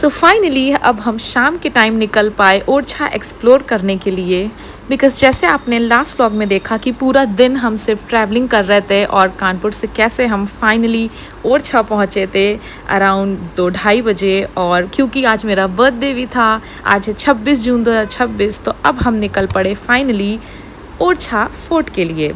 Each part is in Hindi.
तो फाइनली अब हम शाम के टाइम निकल पाए ओरछा एक्सप्लोर करने के लिए। बिकॉज़ जैसे आपने लास्ट व्लॉग में देखा कि पूरा दिन हम सिर्फ ट्रैवलिंग कर रहे थे और कानपुर से कैसे हम फाइनली ओरछा पहुँचे थे अराउंड 2-2:30 बजे। और क्योंकि आज मेरा बर्थडे भी था, आज है 26 जून 2026, तो अब हम निकल पड़े फाइनली ओरछा फोर्ट के लिए।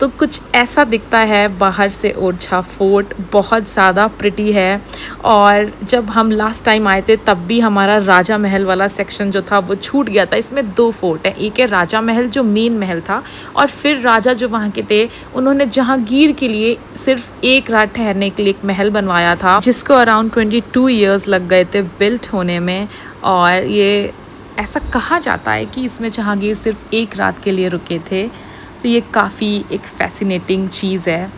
तो कुछ ऐसा दिखता है बाहर से ओरछा फोर्ट, बहुत ज़्यादा प्रिटी है। और जब हम लास्ट टाइम आए थे तब भी हमारा राजा महल वाला सेक्शन जो था वो छूट गया था। इसमें 2 फोर्ट है, एक है राजा महल जो मेन महल था, और फिर राजा जो वहाँ के थे उन्होंने जहांगीर के लिए सिर्फ एक रात ठहरने के लिए एक महल बनवाया था, जिसको अराउंड 22 ईयर्स लग गए थे बिल्ट होने में। और ये ऐसा कहा जाता है कि इसमें जहांगीर सिर्फ एक रात के लिए रुके थे। तो ये काफ़ी एक फैसिनेटिंग चीज़ है।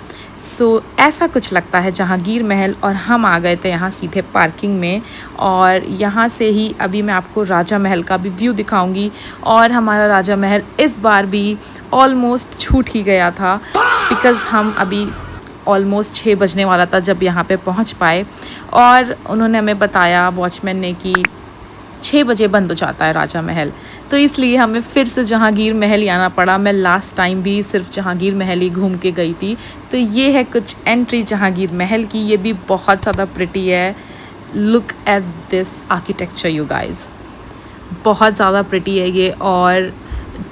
ऐसा कुछ लगता है जहांगीर महल। और हम आ गए थे यहाँ सीधे पार्किंग में, और यहाँ से ही अभी मैं आपको राजा महल का भी व्यू दिखाऊंगी। और हमारा राजा महल इस बार भी ऑलमोस्ट छूट ही गया था, बिकॉज़ हम अभी ऑलमोस्ट 6 बजने वाला था जब यहाँ पे पहुँच पाए। और उन्होंने हमें बताया, वॉचमैन ने, कि 6 बजे बंद हो जाता है राजा महल। तो इसलिए हमें फिर से जहांगीर महल ही आना पड़ा। मैं लास्ट टाइम भी सिर्फ जहांगीर महल ही घूम के गई थी। तो ये है कुछ एंट्री जहांगीर महल की। ये भी बहुत ज़्यादा प्रिटी है। Look at this architecture you guys, बहुत ज़्यादा प्रिटी है ये। और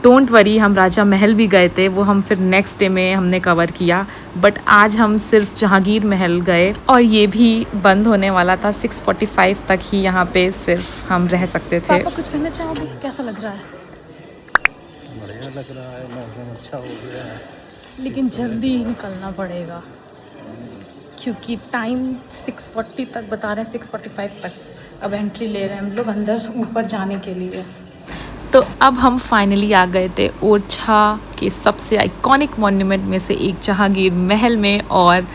डोंट वरी, हम राजा महल भी गए थे, वो हम फिर नेक्स्ट डे में हमने कवर किया। बट आज हम सिर्फ जहांगीर महल गए, और ये भी बंद होने वाला था। 6:45 तक ही यहाँ पे सिर्फ हम रह सकते थे। पापा कुछ कहना चाहोगे? कैसा लग रहा है? बढ़िया लग रहा है, मौसम अच्छा हो गया है, लेकिन जल्दी निकलना पड़ेगा क्योंकि टाइम 6:40 तक बता रहे हैं, 6:45 तक अब एंट्री ले रहे हैं हम लोग अंदर ऊपर जाने के लिए। तो अब हम फाइनली आ गए थे ओरछा के सबसे आइकॉनिक मॉन्यूमेंट में से एक जहांगीर महल में। और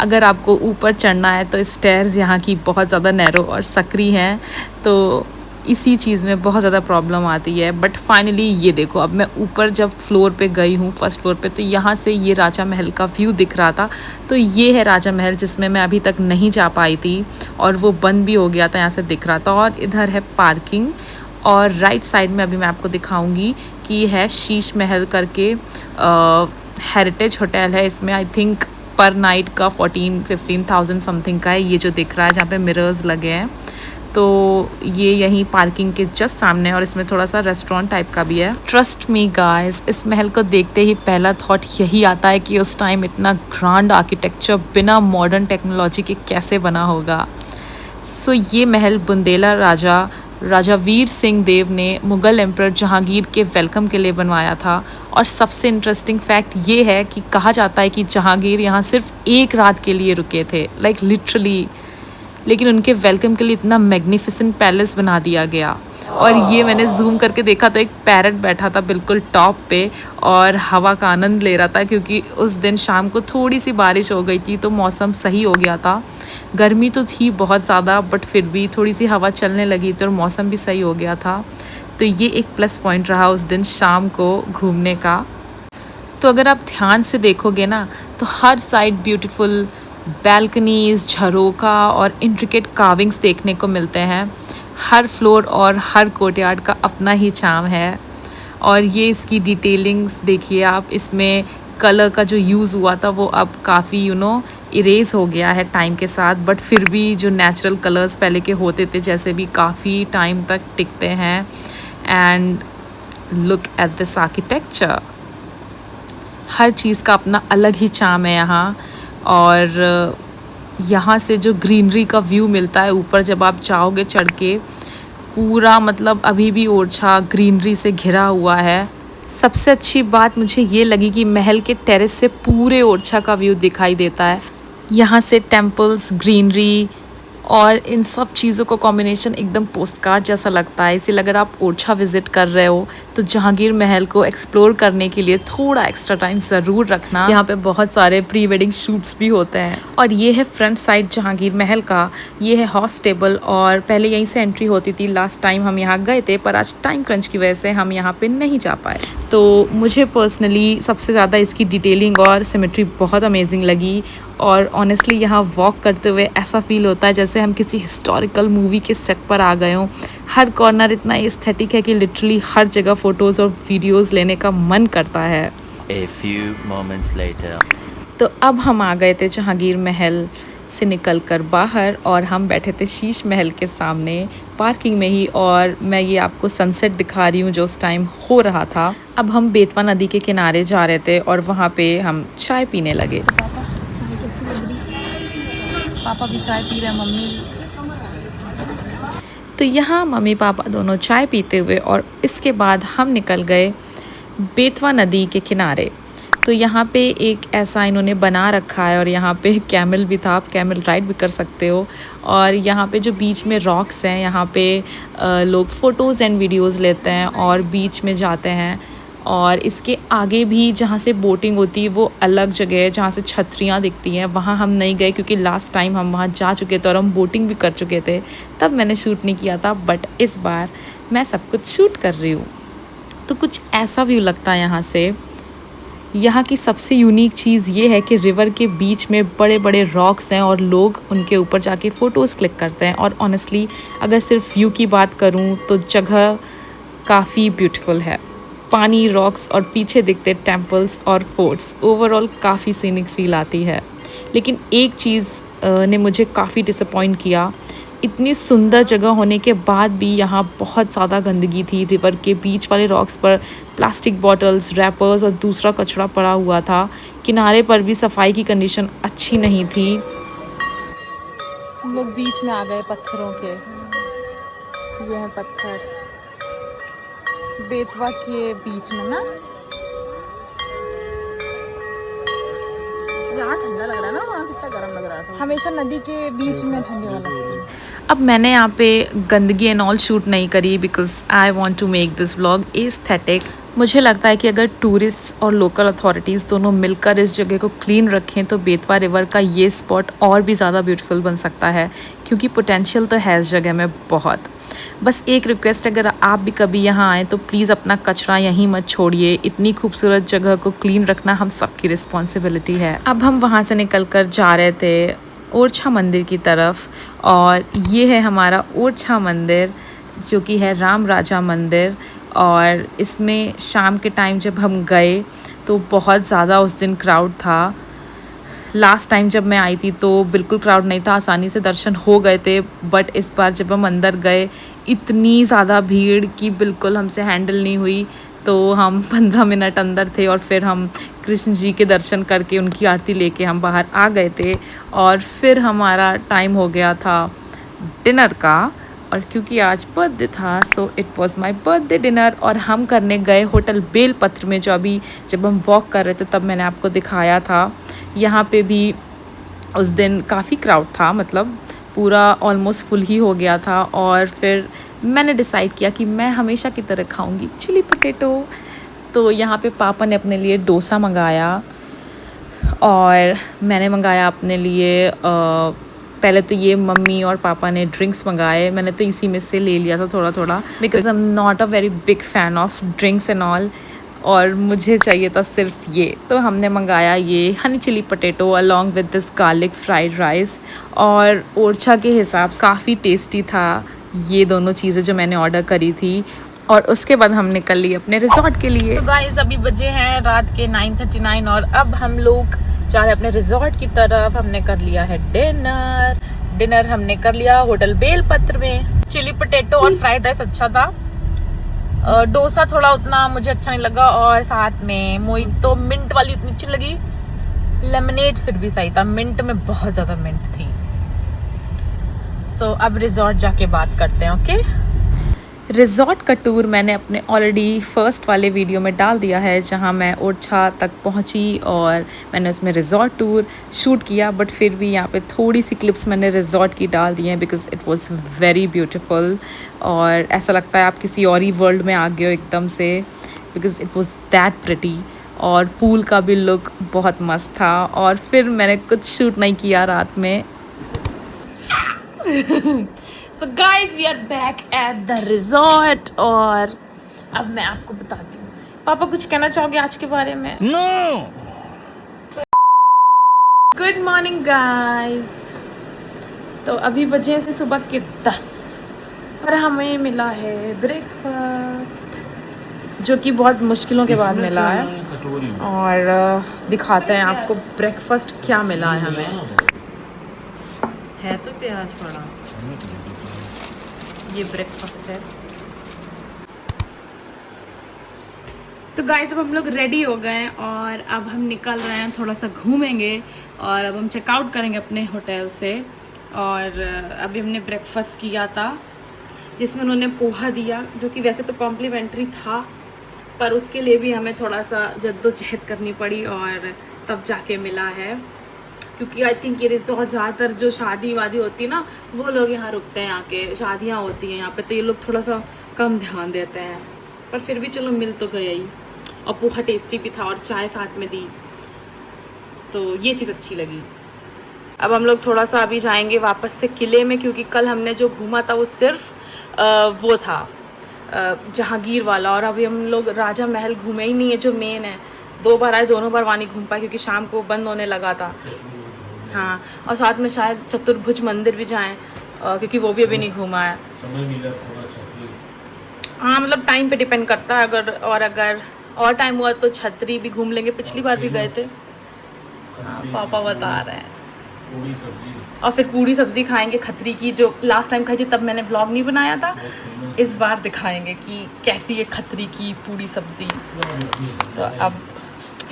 अगर आपको ऊपर चढ़ना है तो स्टेयर्स यहाँ की बहुत ज़्यादा नैरो और सकरी हैं, तो इसी चीज़ में बहुत ज़्यादा प्रॉब्लम आती है। बट फाइनली ये देखो, अब मैं ऊपर जब फ्लोर पे गई हूँ, फर्स्ट फ्लोर पे, तो यहाँ से ये राजा महल का व्यू दिख रहा था। तो ये है राजा महल जिसमें मैं अभी तक नहीं जा पाई थी, और वो बंद भी हो गया था, यहाँ से दिख रहा था। और इधर है पार्किंग, और राइट साइड में अभी मैं आपको दिखाऊंगी कि है शीश महल करके हेरिटेज होटल है। इसमें आई थिंक पर नाइट का 14-15,000 समथिंग का है, ये जो दिख रहा है, जहाँ पे मिरर्स लगे हैं। तो ये यहीं पार्किंग के जस्ट सामने, और इसमें थोड़ा सा रेस्टोरेंट टाइप का भी है। ट्रस्ट मी गाइस, इस महल को देखते ही पहला थॉट यही आता है कि उस टाइम इतना ग्रांड आर्किटेक्चर बिना मॉडर्न टेक्नोलॉजी के कैसे बना होगा। ये महल बुंदेला राजा वीर सिंह देव ने मुग़ल एम्परर जहांगीर के वेलकम के लिए बनवाया था। और सबसे इंटरेस्टिंग फैक्ट ये है कि कहा जाता है कि जहांगीर यहाँ सिर्फ एक रात के लिए रुके थे, लाइक लिटरली। लेकिन उनके वेलकम के लिए इतना मैग्निफिसेंट पैलेस बना दिया गया। और ये मैंने जूम करके देखा तो एक पैरट बैठा था बिल्कुल टॉप पे, और हवा का आनंद ले रहा था, क्योंकि उस दिन शाम को थोड़ी सी बारिश हो गई थी तो मौसम सही हो गया था। गर्मी तो थी बहुत ज़्यादा, बट फिर भी थोड़ी सी हवा चलने लगी थी और मौसम भी सही हो गया था। तो ये एक प्लस पॉइंट रहा उस दिन शाम को घूमने का। तो अगर आप ध्यान से देखोगे ना, तो हर साइड ब्यूटीफुल बैल्कनीज, झरोका और इंट्रिकेट कार्विंग्स देखने को मिलते हैं। हर फ्लोर और हर कोर्टयार्ड का अपना ही चार्म है। और ये इसकी डिटेलिंग्स देखिए आप, इसमें कलर का जो यूज़ हुआ था वो अब काफ़ी इरेज हो गया है टाइम के साथ, बट फिर भी जो नेचुरल कलर्स पहले के होते थे जैसे भी काफ़ी टाइम तक टिकते हैं। And look at this architecture, हर चीज़ का अपना अलग ही चार्म है यहाँ। और यहाँ से जो ग्रीनरी का व्यू मिलता है ऊपर जब आप जाओगे चढ़ के, पूरा मतलब अभी भी ओरछा ग्रीनरी से घिरा हुआ है। सबसे अच्छी बात मुझे ये लगी कि महल के टेरेस से पूरे ओरछा का व्यू दिखाई देता है। यहाँ से टेम्पल्स, ग्रीनरी और इन सब चीज़ों का कॉम्बिनेशन एकदम पोस्टकार्ड जैसा लगता है। इसलिए अगर आप ओरछा विज़िट कर रहे हो तो जहांगीर महल को एक्सप्लोर करने के लिए थोड़ा एक्स्ट्रा टाइम ज़रूर रखना। यहाँ पे बहुत सारे प्री वेडिंग शूट्स भी होते हैं। और ये है फ्रंट साइड जहांगीर महल का, ये है हॉर्स टेबल, और पहले यहीं से एंट्री होती थी। लास्ट टाइम हम यहाँ गए थे, पर आज टाइम क्रंच की वजह से हम यहाँ पर नहीं जा पाए। तो मुझे पर्सनली सबसे ज़्यादा इसकी डिटेलिंग और सिमेट्री बहुत अमेजिंग लगी। और ऑनेस्टली यहाँ वॉक करते हुए ऐसा फील होता है जैसे हम किसी हिस्टोरिकल मूवी के सेट पर आ गए हों। हर कॉर्नर इतना एस्थेटिक है कि लिटरली हर जगह फ़ोटोज़ और वीडियोज़ लेने का मन करता है। A few moments later. तो अब हम आ गए थे जहांगीर महल से निकलकर बाहर और हम बैठे थे शीश महल के सामने पार्किंग में ही, और मैं ये आपको सनसेट दिखा रही हूँ जो उस टाइम हो रहा था। अब हम बेतवा नदी के किनारे जा रहे थे और वहाँ पे हम चाय पीने लगे। पापा भी चाय पी रहे हैं, मम्मी भी। तो यहाँ मम्मी पापा दोनों चाय पीते हुए और इसके बाद हम निकल गए बेतवा नदी के किनारे। तो यहाँ पे एक ऐसा इन्होंने बना रखा है और यहाँ पे कैमल भी था, आप कैमल राइड भी कर सकते हो। और यहाँ पे जो बीच में रॉक्स हैं, यहाँ पे लोग फ़ोटोज़ एंड वीडियोज़ लेते हैं और बीच में जाते हैं। और इसके आगे भी जहाँ से बोटिंग होती है वो अलग जगह है जहाँ से छतरियाँ दिखती हैं, वहाँ हम नहीं गए क्योंकि लास्ट टाइम हम वहाँ जा चुके थे और हम बोटिंग भी कर चुके थे, तब मैंने शूट नहीं किया था। बट इस बार मैं सब कुछ शूट कर रही हूँ। तो कुछ ऐसा व्यू लगता है यहाँ से। यहाँ की सबसे यूनिक चीज़ ये है कि रिवर के बीच में बड़े बड़े रॉक्स हैं और लोग उनके ऊपर जाके फ़ोटोज़ क्लिक करते हैं। और ऑनेस्टली अगर सिर्फ व्यू की बात करूँ तो जगह काफ़ी ब्यूटीफुल है। पानी, रॉक्स और पीछे दिखते टेम्पल्स और फोर्ट्स, ओवरऑल काफ़ी सीनिक फील आती है। लेकिन एक चीज़ ने मुझे काफ़ी डिसअपॉइंट किया। इतनी सुंदर जगह होने के बाद भी यहाँ बहुत ज़्यादा गंदगी थी। रिवर के बीच वाले रॉक्स पर प्लास्टिक बॉटल्स, रैपर्स और दूसरा कचरा पड़ा हुआ था। किनारे पर भी सफाई की कंडीशन अच्छी नहीं थी। हम लोग बीच में आ गए पत्थरों के। ये है पत्थर बेतवा के बीच में ना। यहाँ ठंडा लग रहा है ना, वहाँ कितना गर्म लग रहा था। हमेशा नदी के बीच में ठंडी हवा लगती है। अब मैंने यहाँ पे गंदगी एंड ऑल शूट नहीं करी because I want to make this vlog aesthetic. मुझे लगता है कि अगर टूरिस्ट और लोकल अथॉरिटीज़ दोनों मिलकर इस जगह को क्लीन रखें तो बेतवा रिवर का ये स्पॉट और भी ज़्यादा ब्यूटीफुल बन सकता है, क्योंकि पोटेंशियल तो है इस जगह में बहुत। बस एक रिक्वेस्ट, अगर आप भी कभी यहाँ आएँ तो प्लीज़ अपना कचरा यहीं मत छोड़िए। इतनी खूबसूरत जगह को क्लीन रखना हम सबकी रिस्पॉन्सिबिलिटी है। अब हम वहाँ से निकल कर जा रहे थे ओरछा मंदिर की तरफ, और ये है हमारा ओरछा मंदिर जो कि है राम राजा मंदिर। और इसमें शाम के टाइम जब हम गए तो बहुत ज़्यादा उस दिन क्राउड था। लास्ट टाइम जब मैं आई थी तो बिल्कुल क्राउड नहीं था, आसानी से दर्शन हो गए थे। बट इस बार जब हम अंदर गए इतनी ज़्यादा भीड़ कि बिल्कुल हमसे हैंडल नहीं हुई। तो हम 15 मिनट अंदर थे और फिर हम कृष्ण जी के दर्शन करके उनकी आरती लेके हम बाहर आ गए थे। और फिर हमारा टाइम हो गया था डिनर का, और क्योंकि आज बर्थडे था so it was my birthday dinner. और हम करने गए होटल बेलपत्र में, जो अभी जब हम वॉक कर रहे थे तब मैंने आपको दिखाया था। यहाँ पे भी उस दिन काफ़ी क्राउड था, मतलब पूरा ऑलमोस्ट फुल ही हो गया था। और फिर मैंने डिसाइड किया कि मैं हमेशा की तरह खाऊंगी चिली पोटैटो। तो यहाँ पे पापा ने अपने लिए डोसा मंगाया और मैंने मंगाया अपने लिए पहले तो ये मम्मी और पापा ने ड्रिंक्स मंगाए। मैंने तो इसी में से ले लिया था थोड़ा थोड़ा, because I am not a very big fan of drinks and all, और मुझे चाहिए था सिर्फ ये। तो हमने मंगाया ये honey chilli potato along with this garlic fried rice, और ओरछा के हिसाब से काफ़ी टेस्टी था ये दोनों चीज़ें जो मैंने ऑर्डर करी थी। और उसके बाद हम निकल लिए अपने रिजॉर्ट के लिए। तो गाइस अभी बजे हैं रात के 9:39 और अब हम लोग जा रहे हैं अपने रिजॉर्ट की तरफ। हमने कर लिया है डिनर हमने कर लिया होटल बेलपत्र में। चिली पोटैटो और फ्राइड राइस अच्छा था, डोसा थोड़ा उतना मुझे अच्छा नहीं लगा, और साथ में मोहितो मिंट वाली उतनी अच्छी लगी। लेमनेड फिर भी सही था, मिंट में बहुत ज़्यादा मिंट थी। सो अब रिजॉर्ट जाके बात करते हैं। ओके, रिजॉर्ट का टूर मैंने अपने ऑलरेडी फर्स्ट वाले वीडियो में डाल दिया है, जहां मैं ओरछा तक पहुंची और मैंने उसमें रिजॉर्ट टूर शूट किया। बट फिर भी यहाँ पे थोड़ी सी क्लिप्स मैंने रिजॉर्ट की डाल दी हैं because it was very beautiful, और ऐसा लगता है आप किसी और ही वर्ल्ड में आ गए हो एकदम से, because it was that pretty. और पूल का भी लुक बहुत मस्त था। और फिर मैंने कुछ शूट नहीं किया रात में। So guys, we are back at the resort, और अब मैं आपको बताती हूँ। पापा कुछ कहना चाहोगे आज के बारे में? No! Good morning guys. तो अभी बजे से सुबह के 10 और हमें मिला है ब्रेकफास्ट, जो कि बहुत मुश्किलों के बाद मिला है। और दिखाते हैं आपको ब्रेकफास्ट क्या मिला है हमें। है तो प्याज पड़ा, ये ब्रेकफास्ट है। तो गाइस अब हम लोग रेडी हो गए हैं और अब हम निकल रहे हैं, थोड़ा सा घूमेंगे और अब हम चेकआउट करेंगे अपने होटल से। और अभी हमने ब्रेकफास्ट किया था जिसमें उन्होंने पोहा दिया, जो कि वैसे तो कॉम्प्लीमेंट्री था, पर उसके लिए भी हमें थोड़ा सा जद्दोजहद करनी पड़ी और तब जाके मिला है। क्योंकि आई थिंक ये रिजॉर्ट ज़्यादातर जो शादी वादी होती है ना, वो लोग यहाँ रुकते हैं, आके शादियाँ होती हैं यहाँ पे, तो ये लोग थोड़ा सा कम ध्यान देते हैं। पर फिर भी चलो मिल तो गया ही, और पोहा टेस्टी भी था और चाय साथ में दी, तो ये चीज़ अच्छी लगी। अब हम लोग थोड़ा सा अभी जाएंगे वापस से किले में, क्योंकि कल हमने जो घूमा था वो सिर्फ वो था जहांगीर वाला, और अभी हम लोग राजा महल घूमे ही नहीं है जो मेन है। 2 बार आए, दोनों बार वहाँ नहीं घूम पाए क्योंकि शाम को बंद होने लगा था। हाँ, और साथ में शायद चतुर्भुज मंदिर भी जाएं, क्योंकि वो भी अभी नहीं घूमा है। हाँ, मतलब टाइम पे डिपेंड करता है, अगर और टाइम हुआ तो छतरी भी घूम लेंगे, पिछली बार भी गए थे। हाँ, पापा बता रहे हैं। और फिर पूड़ी सब्ज़ी खाएंगे खतरी की, जो लास्ट टाइम खाई थी तब मैंने व्लॉग नहीं बनाया था। इस बार दिखाएंगे कि कैसी है खतरी की पूड़ी सब्ज़ी। तो अब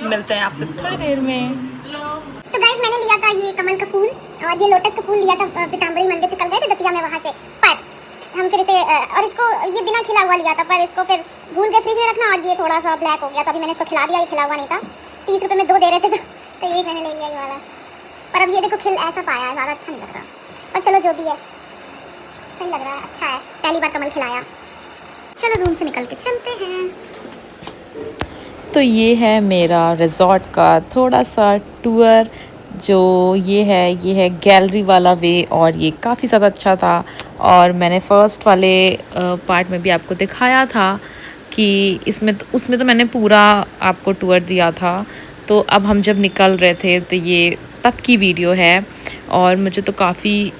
मिलते हैं आपसे थोड़ी देर में। तो गाइस मैंने लिया था ये कमल का फूल और ये लोटस का फूल लिया था, पीताम्बरी मंदिर चल गए थे दतिया में वहाँ से, पर हम फिर इसे और इसको ये बिना खिला हुआ लिया था, पर इसको फिर भूल गए फ्रिज में रखना और ये थोड़ा सा ब्लैक हो गया, तो अभी मैंने इसको खिला दिया। ये खिला हुआ नहीं था, 30 रुपये में 2 दे रहे थे, तो एक मैंने ले लिया ये वाला। पर अब ये देखो खिल ऐसा पाया है, ज़्यादा अच्छा नहीं लग रहा, पर चलो जो भी है सही लग रहा है, अच्छा है, पहली बार कमल खिलाया। चलो रूम से निकल के चलते हैं। तो ये है मेरा रिज़ॉर्ट का थोड़ा सा टूर, जो ये है गैलरी वाला वे, और ये काफ़ी ज़्यादा अच्छा था। और मैंने फ़र्स्ट वाले पार्ट में भी आपको दिखाया था कि उसमें तो मैंने पूरा आपको टूर दिया था। तो अब हम जब निकल रहे थे तो ये तब की वीडियो है, और मुझे तो काफ़ी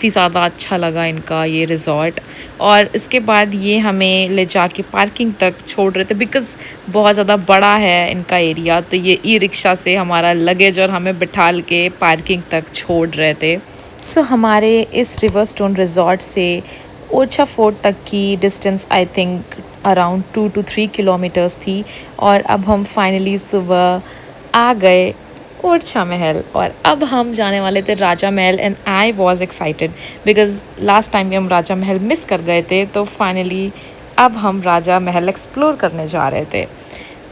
ज़्यादा अच्छा लगा इनका ये रिज़ॉर्ट। और इसके बाद ये हमें ले जाके पार्किंग तक छोड़ रहे थे, बिकॉज़ बहुत ज़्यादा बड़ा है इनका एरिया, तो ये ई रिक्शा से हमारा लगेज और हमें बिठाल के पार्किंग तक छोड़ रहे थे। सो हमारे इस रिवर स्टोन रिज़ॉर्ट से ओरछा फोर्ट तक की distance I think around 2 to 3 kilometres थी। और अब हम फाइनली सुबह आ गए ओरछा महल, और अब हम जाने वाले थे राजा महल। And I was excited because last time भी हम राजा महल मिस कर गए थे, तो फाइनली अब हम राजा महल एक्सप्लोर करने जा रहे थे।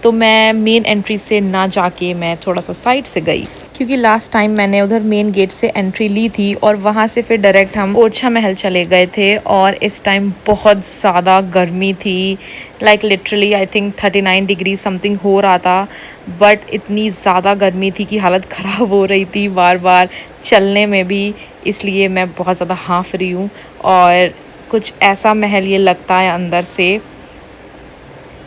तो मैं मेन एंट्री से ना जाके मैं थोड़ा सा साइड से गई, क्योंकि लास्ट टाइम मैंने उधर मेन गेट से एंट्री ली थी और वहाँ से फिर डायरेक्ट हम ओरछा महल चले गए थे। और इस टाइम बहुत ज़्यादा गर्मी थी, like literally I think 39 degree something हो रहा था। बट इतनी ज़्यादा गर्मी थी कि हालत ख़राब हो रही थी बार बार चलने में भी, इसलिए मैं बहुत ज़्यादा हाँफ रही हूँ। और कुछ ऐसा महल ये लगता है अंदर से।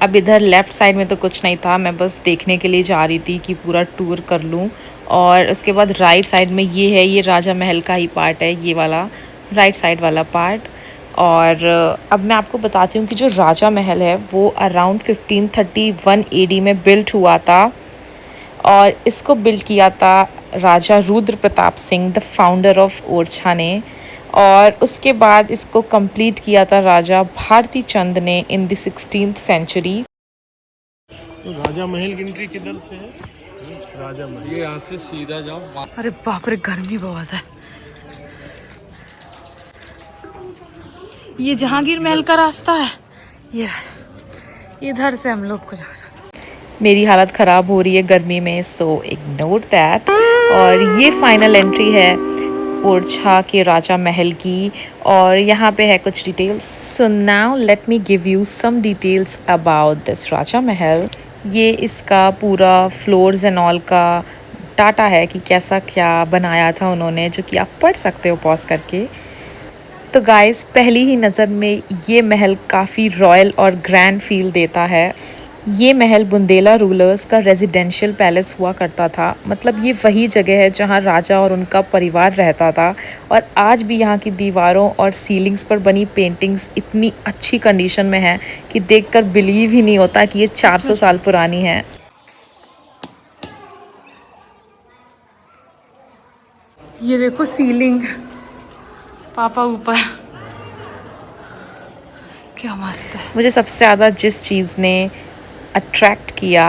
अब इधर लेफ़्ट साइड में तो कुछ नहीं था, मैं बस देखने के लिए जा रही थी कि पूरा टूर कर लूँ। और उसके बाद राइट साइड में ये है, ये राजा महल का ही पार्ट है, ये वाला राइट साइड वाला पार्ट। और अब मैं आपको बताती हूँ कि जो राजा महल है वो अराउंड 1531 AD में बिल्ट हुआ था, और इसको बिल्ड किया था Raja Rudra Pratap Singh, the founder of Orchha ने। और उसके बाद इसको कंप्लीट किया था राजा भारती चंद ने इन द 16th सेंचुरी। तो राजा महल की एंट्री किधर से है? राजा महल ये यहाँ से सीधा जाओ। अरे बाप रे, गर्मी बहुत है। ये जहांगीर महल का रास्ता है, ये इधर से हम लोग को जाना। मेरी हालत ख़राब हो रही है गर्मी में, सो इग्नोर दैट। और ये फाइनल एंट्री है ओरछा के राजा महल की, और यहाँ पे है कुछ details. So now let me give you some details about this Raja Mahal. ये इसका पूरा फ्लोर्स एंड ऑल का डाटा है कि कैसा क्या बनाया था उन्होंने, जो कि आप पढ़ सकते हो पॉज करके। तो गाइस, पहली ही नज़र में ये महल काफ़ी रॉयल और ग्रैंड फील देता है। ये महल बुंदेला रूलर्स का रेजिडेंशियल पैलेस हुआ करता था। मतलब ये वही जगह है जहाँ राजा और उनका परिवार रहता था। और आज भी यहाँ की दीवारों और सीलिंग्स पर बनी पेंटिंग्स इतनी अच्छी कंडीशन में है कि देखकर बिलीव ही नहीं होता कि ये 400 साल पुरानी है। ये देखो सीलिंग, पापा ऊपर, क्या मस्त है। मुझे सबसे ज़्यादा जिस चीज़ ने अट्रैक्ट किया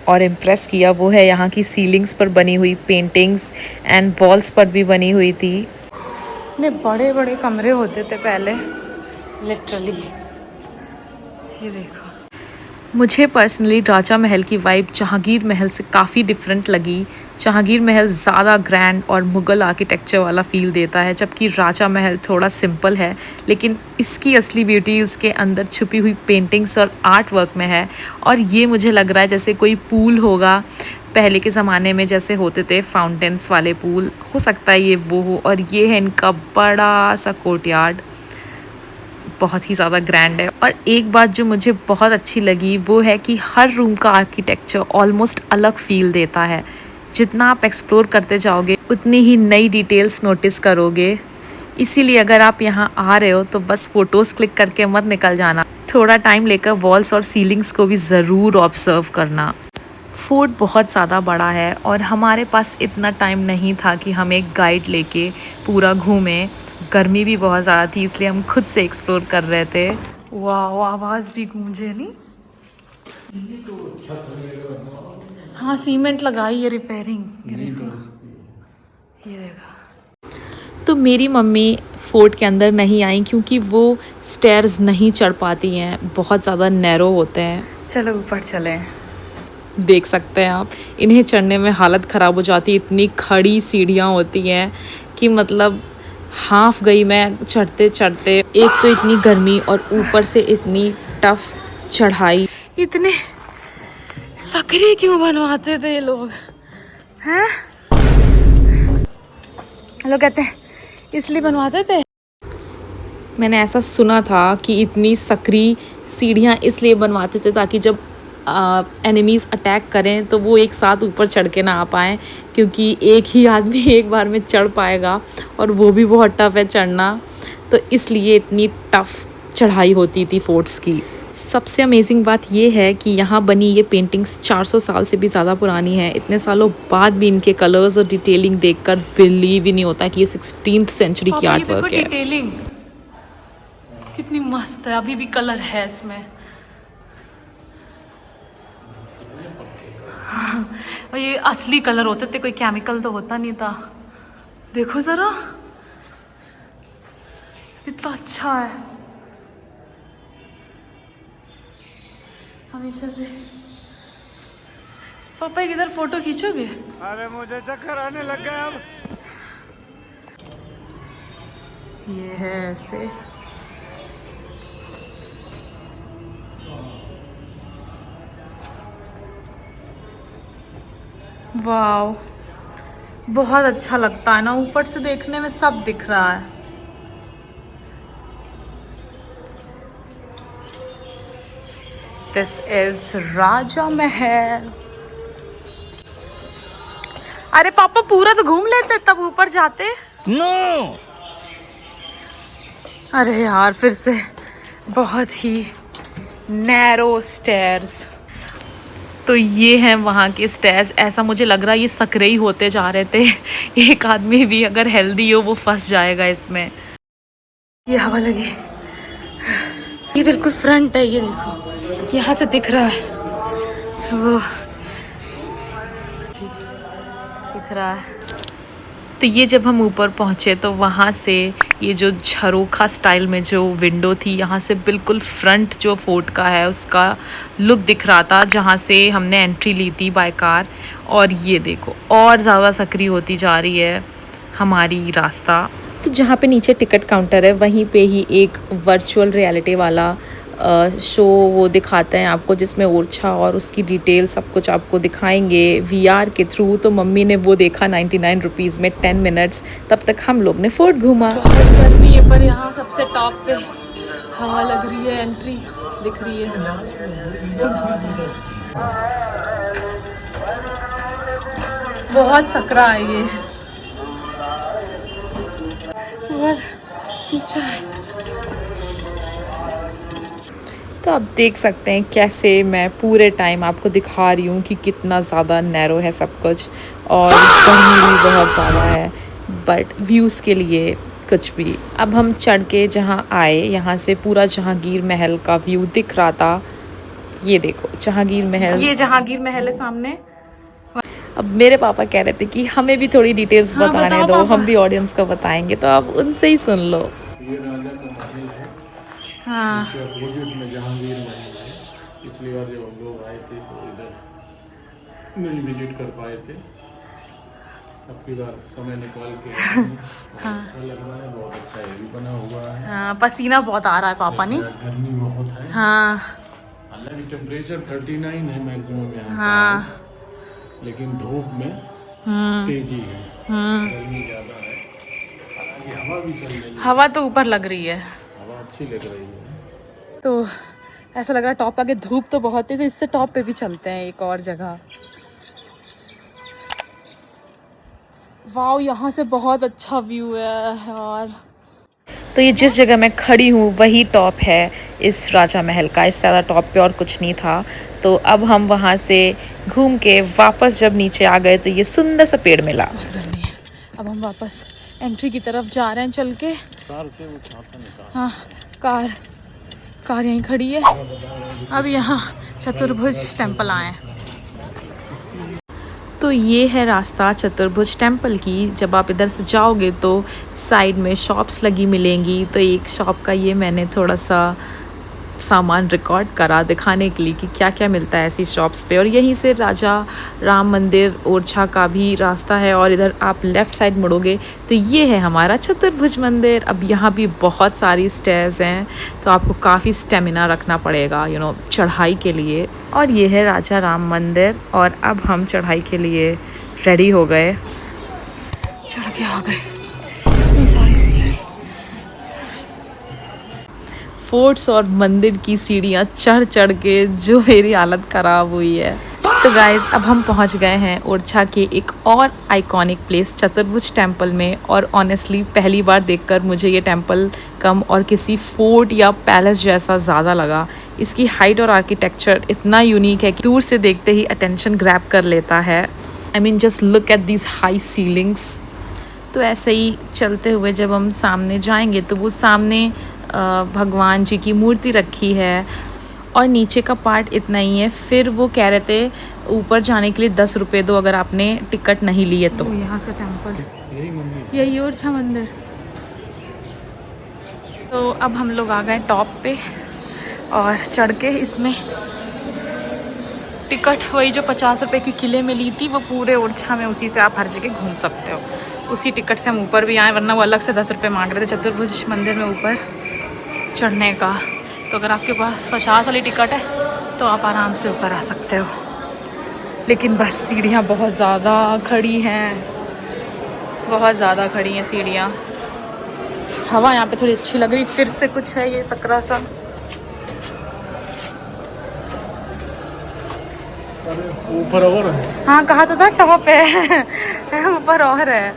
और इम्प्रेस किया वो है यहाँ की सीलिंग्स पर बनी हुई पेंटिंग्स एंड वॉल्स पर भी बनी हुई थी। इतने बड़े बड़े कमरे होते थे पहले, लिटरली। ये देखो, मुझे पर्सनली राजा महल की वाइब जहांगीर महल से काफ़ी डिफरेंट लगी। जहांगीर महल ज़्यादा ग्रैंड और मुग़ल आर्किटेक्चर वाला फ़ील देता है, जबकि राजा महल थोड़ा सिंपल है। लेकिन इसकी असली ब्यूटी उसके अंदर छुपी हुई पेंटिंग्स और आर्ट वर्क में है। और ये मुझे लग रहा है जैसे कोई पूल होगा पहले के ज़माने में, जैसे होते थे फाउंटेन्स वाले पूल, हो सकता है ये वो हो। और ये है इनका बड़ा सा कोर्टयार्ड, बहुत ही ज़्यादा ग्रैंड है। और एक बात जो मुझे बहुत अच्छी लगी वो है कि हर रूम का आर्किटेक्चर ऑलमोस्ट अलग फील देता है। जितना आप एक्सप्लोर करते जाओगे उतनी ही नई डिटेल्स नोटिस करोगे। इसीलिए अगर आप यहाँ आ रहे हो तो बस फ़ोटोज़ क्लिक करके मत निकल जाना, थोड़ा टाइम लेकर वॉल्स और सीलिंग्स को भी ज़रूर ऑब्जर्व करना। फोर्ट बहुत ज़्यादा बड़ा है और हमारे पास इतना टाइम नहीं था कि हम एक गाइड लेके पूरा घूमें। गर्मी भी बहुत ज़्यादा थी इसलिए हम खुद से एक्सप्लोर कर रहे थे। वाह, आवाज़ भी गूंजे नहीं। हाँ, सीमेंट लगाई है, रिपेयरिंग। ये देखो। तो मेरी मम्मी फोर्ट के अंदर नहीं आई क्योंकि वो स्टेयर्स नहीं चढ़ पाती हैं, बहुत ज़्यादा नैरो होते हैं। चलो ऊपर चलें। देख सकते हैं आप, इन्हें चढ़ने में हालत ख़राब हो जाती है। इतनी खड़ी सीढ़ियाँ होती हैं कि मतलब हाफ गई मैं चढ़ते चढ़ते। एक तो इतनी गर्मी और ऊपर से इतनी टफ चढ़ाई। इतने सकरी क्यों बनवाते थे ये लोग, हैं? लोग कहते हैं इसलिए बनवाते थे। मैंने ऐसा सुना था कि इतनी सकरी सीढ़ियाँ इसलिए बनवाते थे ताकि जब एनिमीज़ अटैक करें तो वो एक साथ ऊपर चढ़ के ना आ पाएँ, क्योंकि एक ही आदमी एक बार में चढ़ पाएगा और वो भी बहुत टफ़ है चढ़ना। तो इसलिए इतनी टफ़ चढ़ाई होती थी फोर्ट्स की। सबसे अमेजिंग बात ये है कि यहाँ बनी ये पेंटिंग्स 400 साल से भी ज़्यादा पुरानी है। इतने सालों बाद भी इनके कलर्स और डिटेलिंग देखकर बिलीव ही नहीं होता कि ये 16th सेंचुरी की आर्ट वर्क है। डिटेलिंग कितनी मस्त है, अभी भी कलर है इसमें। और ये असली कलर होते थे, कोई केमिकल तो होता नहीं था। देखो ज़रा, कितना अच्छा है। हमेशा से पापा किधर फोटो खींचोगे? अरे मुझे चक्कर आने लग गया अब। ये है ऐसे। वाओ, बहुत अच्छा लगता है ना, ऊपर से देखने में सब दिख रहा है। दिस इज राजा महल। अरे पापा पूरा तो घूम लेते तब ऊपर जाते। नो अरे यार, फिर से बहुत ही नैरो स्टेयर्स। तो ये हैं वहाँ के स्टेयर्स। ऐसा मुझे लग रहा है ये सकरे ही होते जा रहे थे। एक आदमी भी अगर हेल्दी हो वो फंस जाएगा इसमें। ये हवा लगी। ये बिल्कुल फ्रंट है, ये देखो यहाँ से दिख रहा है वो, दिख रहा है। तो ये जब हम ऊपर पहुँचे तो वहाँ से ये जो झरोखा स्टाइल में जो विंडो थी, यहाँ से बिल्कुल फ्रंट जो फोर्ट का है उसका लुक दिख रहा था, जहाँ से हमने एंट्री ली थी बाय कार। और ये देखो और ज़्यादा सक्रिय होती जा रही है हमारी रास्ता। तो जहाँ पे नीचे टिकट काउंटर है वहीं पे ही एक वर्चुअल रियलिटी वाला शो वो दिखाते हैं आपको, जिसमें ओरछा और उसकी डिटेल सब कुछ आपको दिखाएंगे VR के थ्रू। तो मम्मी ने वो देखा 99 रुपीज़ में 10 मिनट्स। तब तक हम लोग ने फोर्ट घूमा। बहुत गर्मी है पर यहाँ सबसे टॉप पे हवा लग रही है। एंट्री दिख रही है, पसीना बहुत आ रहा है। बहुत सकरा है ये, बहुत ऊंचा है। तो आप देख सकते हैं कैसे मैं पूरे टाइम आपको दिखा रही हूँ कि कितना ज़्यादा नैरो है सब कुछ, और गर्मी भी बहुत ज़्यादा है, बट व्यूज़ के लिए कुछ भी। अब हम चढ़ के जहाँ आए, यहाँ से पूरा जहांगीर महल का व्यू दिख रहा था। ये देखो जहांगीर महल, ये जहांगीर महल है सामने। अब मेरे पापा कह रहे थे कि हमें भी थोड़ी डिटेल्स हाँ, बताने बताओ दो, पापा। हम भी ऑडियंस को बताएंगे, तो आप उनसे ही सुन लो। ये राजा का महल है, हाँ, इसके अपोजिट में जहांगीर महल है। पिछली बार जब हम लोग आए थे तो इधर नहीं विजिट कर पाए थे, अब की बार समय निकाल के आए हैं। अच्छा लग रहा है, बहुत अच्छा ये भी बना हुआ है। हाँ, पसीना बहुत आ रहा है पापा ने। गर्मी बहुत है, हाँ हालांकि टेम्परेचर 39 है मैक्सिमम यहाँ हाँ। का, लेकिन धूप में तेजी है, गर्मी ज़्यादा है। हालांकि हवा भी चल रही है, हवा तो ऊपर लग रही है, हवा अच्छी लग रही है। तो ऐसा लग रहा है टॉप आगे धूप तो बहुत है, इससे टॉप पे भी चलते हैं एक और जगह। वाओ, यहाँ से बहुत अच्छा व्यू है यार। तो ये जिस जगह मैं खड़ी हूँ वही टॉप है इस राजा महल का, इससे ज़्यादा टॉप पे और कुछ नहीं था। तो अब हम वहाँ से घूम के वापस जब नीचे आ गए तो ये सुंदर सा पेड़ मिला। बहुत गर्मी है। अब हम वापस एंट्री की तरफ जा रहे हैं चल के। कार से वो छाता निकाल, हाँ, कार यहीं खड़ी है। अब यहाँ चतुर्भुज टेम्पल आए हैं। तो ये है रास्ता चतुर्भुज टेम्पल की। जब आप इधर से जाओगे तो साइड में शॉप्स लगी मिलेंगी। तो एक शॉप का ये मैंने थोड़ा सा सामान रिकॉर्ड करा दिखाने के लिए कि क्या क्या मिलता है ऐसी शॉप्स पे। और यहीं से राजा राम मंदिर ओरछा का भी रास्ता है, और इधर आप लेफ़्ट साइड मुड़ोगे तो ये है हमारा चतुर्भुज मंदिर। अब यहाँ भी बहुत सारी स्टेयर्स हैं, तो आपको काफ़ी स्टेमिना रखना पड़ेगा चढ़ाई के लिए। और ये है राजा राम मंदिर, और अब हम चढ़ाई के लिए रेडी हो गए। चढ़ के आ गए। ये सारी सीढ़ी, फोर्ट्स और मंदिर की सीढ़ियाँ चढ़ के जो मेरी हालत ख़राब हुई है। तो गाइज़ अब हम पहुंच गए हैं ओरछा के एक और आइकॉनिक प्लेस चतुर्भुज टेम्पल में। और ऑनेस्टली पहली बार देखकर मुझे ये टेम्पल कम और किसी फोर्ट या पैलेस जैसा ज़्यादा लगा। इसकी हाइट और आर्किटेक्चर इतना यूनिक है कि दूर से देखते ही अटेंशन ग्रैब कर लेता है। I mean just look at these high ceilings. तो ऐसे ही चलते हुए जब हम सामने जाएंगे तो वो सामने भगवान जी की मूर्ति रखी है, और नीचे का पार्ट इतना ही है। फिर वो कह रहे थे ऊपर जाने के लिए 10 रुपये दो अगर आपने टिकट नहीं लिए तो। यहाँ से टेम्पल, यही मंदिर, यही ओरछा मंदिर। तो अब हम लोग आ गए टॉप पे, और चढ़ के इसमें टिकट वही जो 50 रुपये की किले में ली थी वो पूरे ओरछा में, उसी से आप हर जगह घूम सकते हो। उसी टिकट से हम ऊपर भी आए, वरना वो अलग से 10 रुपये मांग रहे थे चतुर्भुज मंदिर में ऊपर चढ़ने का। तो अगर आपके पास 50 वाली टिकट है तो आप आराम से ऊपर आ सकते हो। लेकिन बस सीढ़ियाँ बहुत ज़्यादा खड़ी हैं, बहुत ज़्यादा खड़ी हैं सीढ़ियाँ। हवा यहाँ पे थोड़ी अच्छी लग रही, फिर से कुछ है ये सकरा सा। ऊपर और है, हाँ कहा तो था टॉप है ऊपर और है।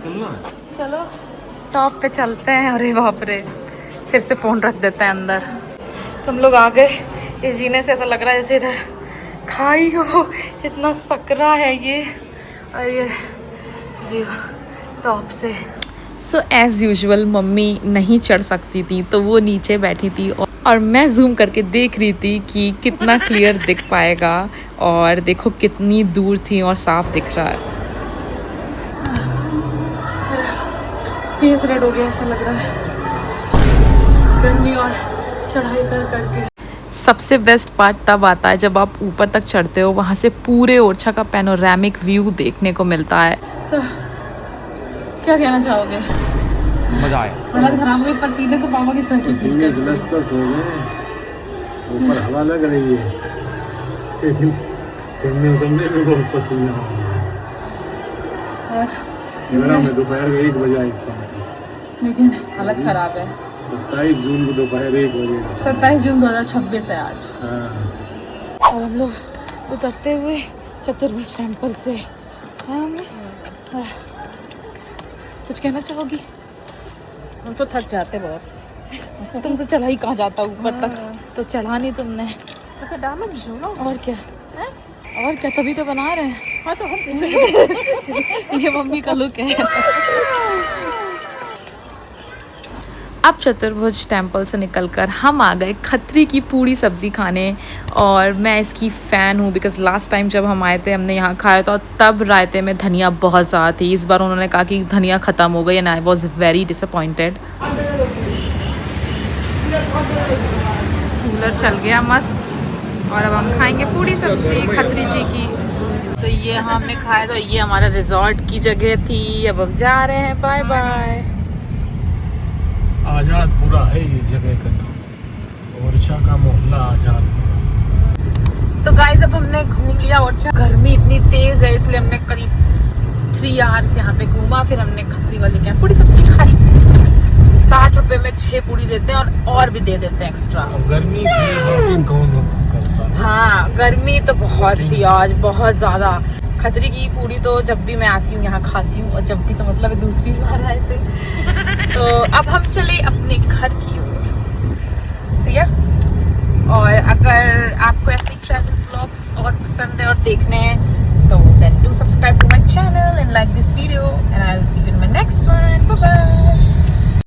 चलना है। चलो टॉप पे चलते हैं। अरे बाप रे, फिर से फ़ोन रख देते हैं अंदर। तो हम लोग आ गए। इस जीने से ऐसा लग रहा है जैसे इधर खाई हो, इतना सकरा है ये। और ये टॉप से सो एज़ यूजुअल मम्मी नहीं चढ़ सकती थी तो वो नीचे बैठी थी, और मैं जूम करके देख रही थी कि कितना क्लियर दिख पाएगा। और देखो कितनी दूर थी और साफ दिख रहा है। फेस रेड हो गया, ऐसा लग रहा है गर्मी और चढ़ाई कर करके। सबसे बेस्ट पार्ट तब आता है जब आप ऊपर तक चढ़ते हो, वहाँ से पूरे ओरछा का पैनोरामिक व्यू देखने को मिलता है। तो क्या कहना चाहोगे? मजा आया। हालत खराब हुई, पसीने से पापा की शर्ट पसीने से लसपस हो गए, ऊपर हवा लग रही है, लेकिन चढ़ने उतरने में बहुत पसीना हो गया। मेरा मैं दोपहर में 1 बजे इस समय, लेकिन हालत खराब है। 27 जून को दोपहर 1 बजे। 27 जून 2026 है आज। हाँ। और हम लोग उतरते हुए चतुर्भुज टेम्पल से कुछ कहना चाहोगी? हम तो थक जाते बहुत। तुमसे चढ़ा ही कहाँ जाता ऊपर तक, तो चढ़ा नहीं तुमने। तो डालो झूलो। और क्या और क्या, तभी तो बना रहे हैं। हाँ तो हम ये मम्मी का लुक है। अब चतुर्भुज टेम्पल से निकलकर हम आ गए खत्री की पूड़ी सब्ज़ी खाने, और मैं इसकी फ़ैन हूँ बिकॉज़ लास्ट टाइम जब हम आए थे हमने यहाँ खाया था तब रायते में धनिया बहुत ज़्यादा थी। इस बार उन्होंने कहा कि धनिया ख़त्म हो गई and I was very disappointed. Cooler चल गया मस्त, और अब हम खाएंगे पूड़ी सब्ज़ी खत्री जी की। तो ये हमने खाया, तो ये हमारा रिजॉर्ट की जगह थी। अब हम जा रहे हैं, बाय बाय। आज़ादपुरा है ये जगह का नाम, ओरछा का मोहल्ला आज़ादपुरा। तो गाइस अब हमने घूम लिया ओरछा। गर्मी इतनी तेज है इसलिए हमने करीब 3 आवर्स यहाँ पे घूमा। फिर हमने खत्री वाले के यहाँ पूड़ी सब्जी खाई। 60 रुपए में 6 पूड़ी देते हैं और भी दे देते हैं एक्स्ट्रा। गर्मी थी, कौन करता है? हाँ गर्मी तो बहुत थी आज, बहुत ज़्यादा। खत्री की पूड़ी तो जब भी मैं आती हूँ यहाँ खाती हूँ, और जब भी से मतलब दूसरी बार आए थे। तो अब हम चले अपने घर की ओर। सही है। और अगर आपको ऐसे ट्रैवल व्लॉग्स और पसंद है और देखने हैं तो then do subscribe to my channel and like this video and I will see you in my next one. Bye bye.